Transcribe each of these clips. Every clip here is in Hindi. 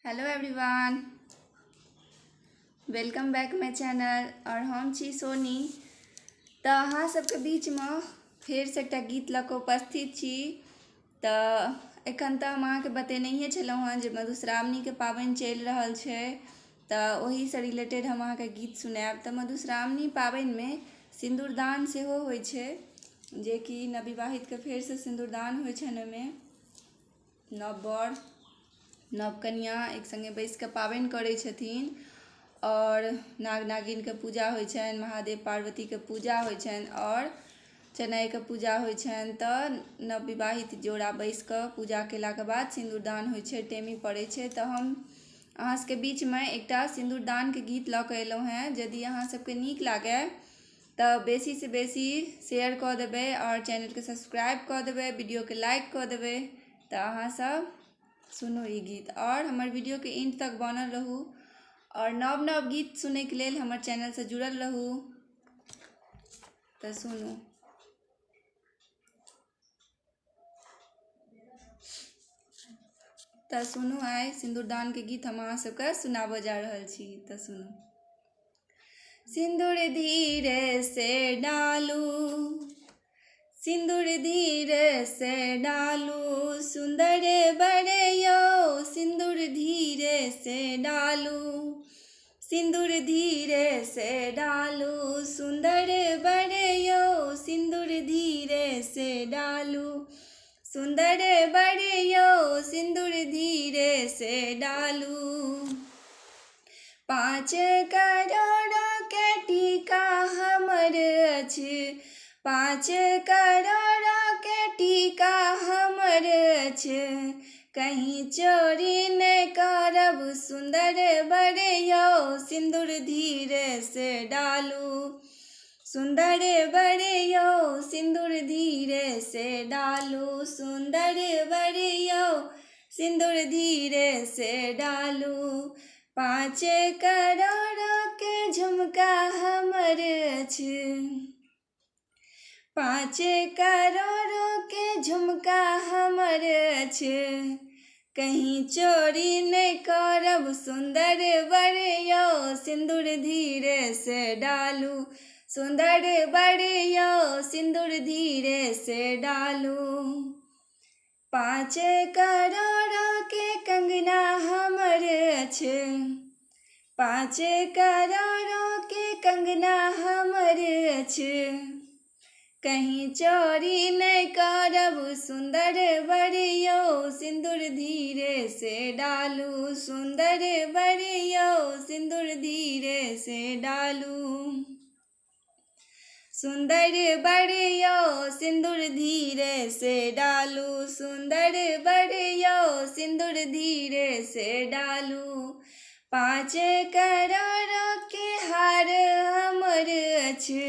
Hello everyone, welcome back my channel. और हम छी सोनी। तो अहाँ सबके बीच में फेर से एकटा गीत लऽ कऽ उपस्थित छी। तो एखन तऽ हम अहाँके बतेनहिए छलहुँ हँ जे मधुश्रावणी के पाबनि चलि रहल छै। तो ओही से रिलेटेड हम अहाँके गीत सुनाएब। तो मधुश्रावणी पाबनि में सिंदूरदान सेहो होइ छै, जे कि नवविवाहित के फेर से सिंदूरदान होइ छनि। ओहिमे नव बर नव कन्या एक संगे बैस कऽ पाबनि करै छथिन और नाग नागिनके पूजा होइ छनि, महादेव पार्वतीके पूजा होइ छनि और चेनाइके पूजा होइ छनि। तऽ नवविवाहित जोड़ा बैस कऽ पूजा केलाके बाद सिंदूरदान होइ छै, टेमी पड़ै छै। तऽ हम अहाँ सबके बीचमे एकटा सिंदूरदानके गीत लऽ कऽ एलहुँ हेँ। यदि अहाँ सबके नीक लागय तऽ बेसीसँ बेसी शेयर कऽ देबै और चैनलके सब्सक्राइब कऽ देबै, वीडियोके लाइक कऽ देबै। तऽ अहाँ सब सुनू ई गीत और हमर वीडियोके एंड तक बनल रहू और नव नव गीत सुनैके लेल हमर चैनलसँ जुड़ल रहू। तऽ सुनू। तऽ सुनू, आइ सिंदूरदानके गीत हम अहाँ सबके सुनाबऽ जा रहल छी। तऽ सुनू। सिंदूर धीरे से डालू, सिंदूर धीरे से डालू, सुंदर बड़े यो सिंदूर धीरे से डालू, सिंदूर धीरे से डालू, सुंदर बड़े यो सिंदूर धीरे से डालू, सुंदर बड़े यो सिंदूर धीरे से डालू। 5 करोड़ के टीका हमर अछि, 5 करोड़ के टीका हमर अछि, कहीं चोरी नहीं करब सुंदर बड़े यो सिंदूर धीरे से डालू, सुंदर बड़े यो सिंदूर धीरे से डालू, सुंदर बड़े यो सिंदूर धीरे से डालू। 5 करोड़ के झुमका हमर अछि, 5 करोड़ के झुमका हमर अछि, कहीं चोरी नहीं करब सुंदर बड़े यो सिंदूर धीरे से डालू, सुंदर बड़े यो सिंदूर धीरे से डालू। 5 करोड़ के कंगना हमर अछि, 5 करोड़ के कंगना हमर अछि, कहीं चोरी नहीं करब सुंदर बड़े यो सिंदूर धीरे से डालू, सुंदर बड़े यो सिंदूर धीरे से डालू, सुंदर बड़े यो सिंदूर धीरे से डालू, सुंदर बड़े यो सिंदूर धीरे से डालू। 5 करोड़ के हार हमर अछि,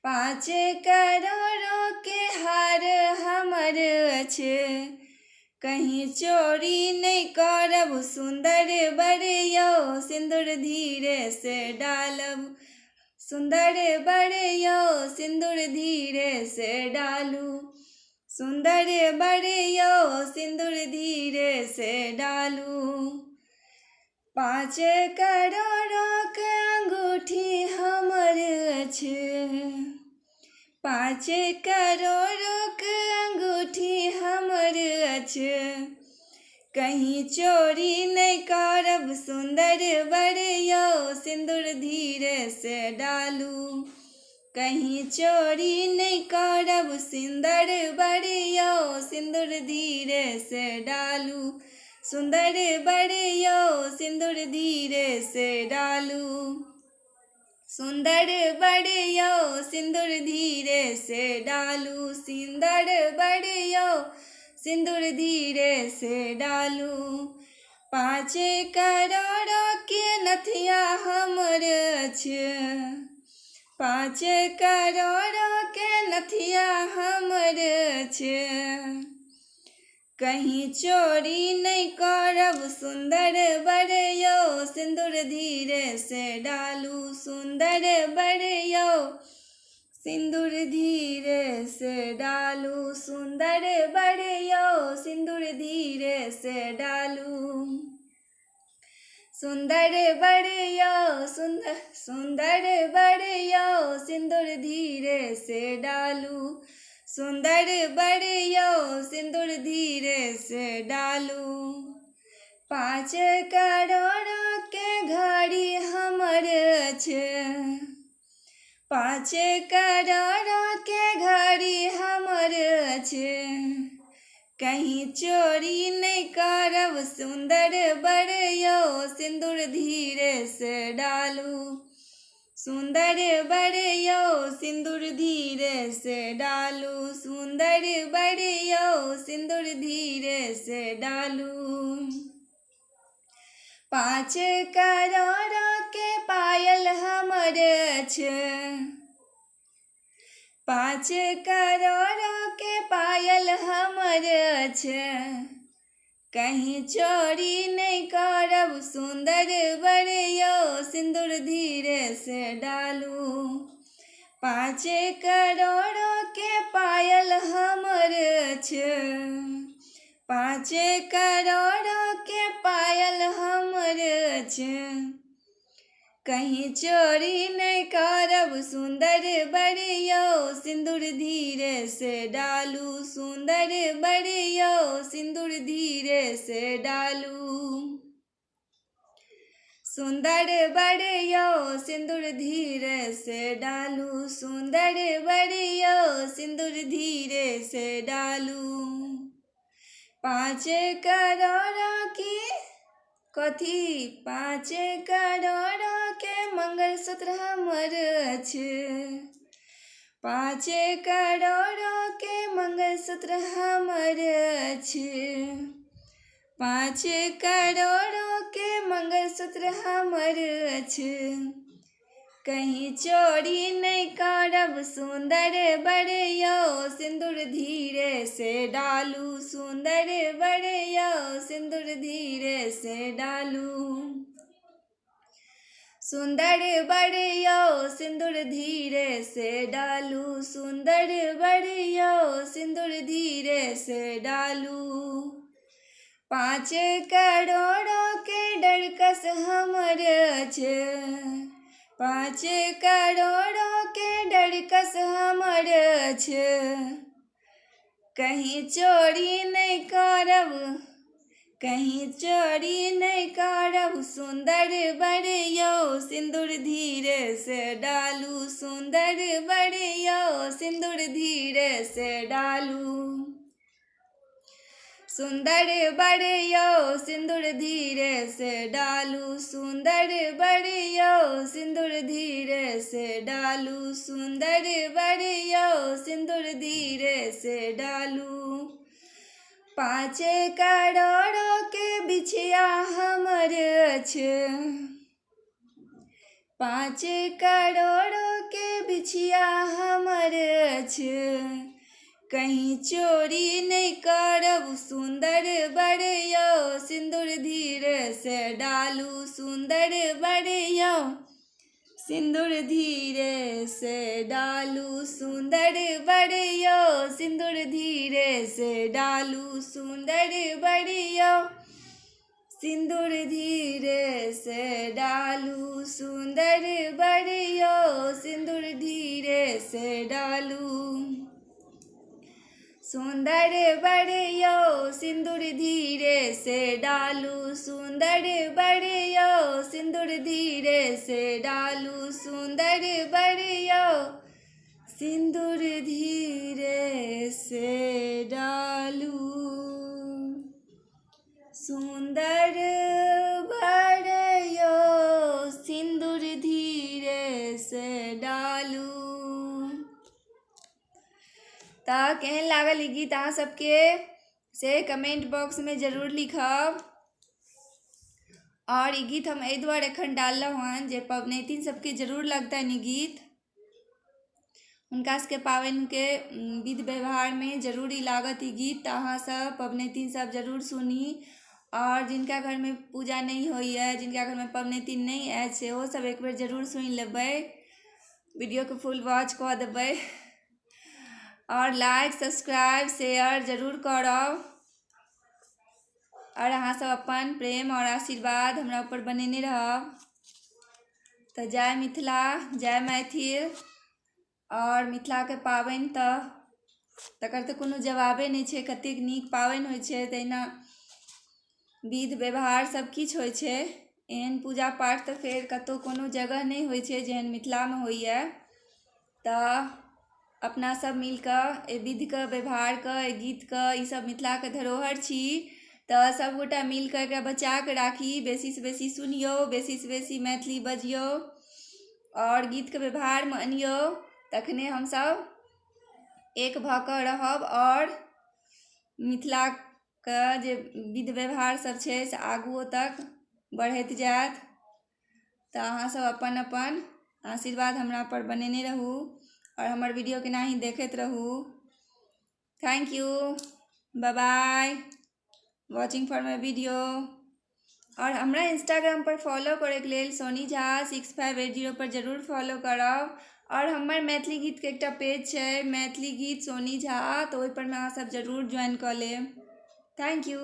5 करोड़ के हार हमर अछि, कहीं चोरी नहीं करब सुंदर बड़े यो सिंदूर धीरे से डालब, सुंदर बड़े यो सिंदूर धीरे से डालू, सुंदर बड़े यो सिंदूर धीरे से डालू। 5 करोड़ के अंगूठी हमर अछि, 5 करोड़ के अंगूठी हमर अछि, कहीं चोरी नहीं करब सुंदर बड़े यो सिंदूर धीरे से डालू, कहीं चोरी नहीं करब सुंदर बड़े यो सिंदूर धीरे से डालू, सुंदर बड़े यो सिंदूर धीरे से डालू, सुंदर बड़े यो सिंदूर धीरे से डालू, सुंदर बड़े यो सिंदूर धीरे से डालू। 5 करोड़ के नथिया हमर अछि, 5 करोड़ के नथिया हमर अछि, कहीं चोरी नहीं करब सुंदर बड़े यो सिंदूर धीरे से डालू, सुंदर बड़े यो सिंदूर धीरे से डालू, सुंदर बड़े यो सिंदूर धीरे से डालू। सुंदर बड़ियो सुंदर बड़ियो सिंदूर धीरे से डालू, सुंदर बड़ियो सिंदूर धीरे से डालू। 5 करोड़ के घड़ी हमर छे, 5 करोड़ के घड़ी हमर छे, कहीं चोरी नहीं करब, सुंदर बड़ियो सिंदूर धीरे से डालू, सुंदर बड़ियो सिंदूर धीरे से डालू, सुंदर बड़ियो सिंदूर धीरे से डालू। 5 करोड़ के पायल हमर छे, 5 करोड़ के पायल हमर छे, कहीं चोरी नहीं करब, सुंदर बड़ियो सिंदूर धीरे से डालू। 5 करोड़ के पायल हमर छे, 5 करोड़ के पायल हमर छे, कहीं चोरी नहीं करब, सुंदर बड़ियो सिंदूर धीरे से डालू, सुंदर बड़ियो सिंदूर धीरे से डालू, सुंदर बड़ियो सिंदूर धीरे से डालू, सुंदर बड़ियो सिंदूर धीरे से डालू। 5 करोड़ की कथी 5 करोड़ के मंगलसूत्र हमर छे, 5 करोड़ के मंगलसूत्र हमर छे, 5 करोड़ के मंगलसूत्र हमर छे, कहीं चोरी नहीं करब, सुंदर बड़ियो सिंदूर धीरे से डालू, सुंदर बड़ियो सिंदूर धीरे से डालू, सुंदर बड़ियो सिंदूर धीरे से डालू, सुंदर बड़ियो सिंदूर धीरे से डालू। 5 करोड़ के डरकस हमर छे, 5 करोड़ के डरकस हमर छे, कहीं चोरी नहीं करब, कहीं चोरी नहीं करब, सुंदर बड़ियो सिंदूर धीरे से डालू, सुंदर बड़ियो सिंदूर धीरे से डालू, सुंदर बड़ियो सिंदूर धीरे से डालू, सुंदर बड़ियो सिंदूर धीरे से डालू, सुंदर बड़ियो सिंदूर धीरे से डालू। 5 करोड़ के बिछिया हमर छे, 5 करोड़ के बिछिया हमर छे, कहीं चोरी नहीं करब, सुंदर बड़ियो सिंदूर धीरे से डालू, सुंदर बड़ियो सिंदूर धीरे से डालू, सुंदर बड़ियो सिंदूर धीरे से डालू, सुंदर बड़ियो सिंदूर धीरे से डालू, सुंदर बड़ियो सिंदूर धीरे से डालू, सुंदर बड़ियो सिंदूर धीरे से डालू, सुंदर बड़ियो सिंदूर धीरे से डालू, सुंदर बड़ियो सिंदूर धीरे से डालू, सुंदर बड़ियो सिंदूर धीरे से डालू। तो केहन लागल ई गीत अहाँ सबके से कमेंट बॉक्स में जरूर लिखब। और ई गीत हम एहि दुआरे एखन डाललहुँ हन जे पबनैतिन सबके जरूर लगतनि ई गीत, हुनका सबके पाबनिके विधि व्यवहार में जरूर ई लागत ई गीत। तऽ अहाँ सब पबनैतिन सब जरूर सुनी। और जिनका घर में पूजा नहीं होइए, जिनका घर में पबनैतिन नहीं आयल सेहो सब एक बेर जरूर सुनि लेबै, वीडियो के फुल वॉच कऽ देबै। और लाइक सब्सक्राइब शेयर जरूर करब। और अहाँ सब अपन प्रेम और आशीर्वाद हमरा ऊपर बनेने रहब। तो जय मिथिला, जय मैथिल। और मिथिलाके पाबनि तकर तऽ कोनो जवाबे नहि छै, कतेक नीक पाबनि होइ छै। तहिना विध व्यवहार सब किछु होइ छै। एहन पूजा पाठ तऽ फेर कतहु कोनो जगह नहि होइ छै जेहन मिथिलामे होइए। तऽ अपना सब मिलकऽ एहि विधिके व्यवहारके, एहि गीतके, ईसब मिथिलाके धरोहर छी। तऽ सबगोटा मिलकऽ एकरा बचाकऽ राखी, बेसीसँ बेसी सुनिऔ, बेसीसँ बेसी मैथिली बजिऔ और गीतके व्यवहारमे अनिऔ। तखने हमसब एक भऽ कऽ रहब और मिथिलाके जे विध व्यवहार सब छै से आगुओ तक बढ़ैत जाएत। तऽ अहाँसब अपन अपन आशीर्वाद हमरा पर बनेने रहू और हमर वीडियो केनाही देखैत रहू। Thank you, bye bye, watching for my video. और हमरा इंस्टाग्राम पर फॉलो करैके लेल सोनी झा 6580 पर जरूर फॉलो करब। और हमर मैथिली गीतके एकटा पेज छै, मैथिली गीत सोनी झा, तऽ ओहिपर अहाँ सब जरूर ज्वाइन कऽ लेब। Thank you.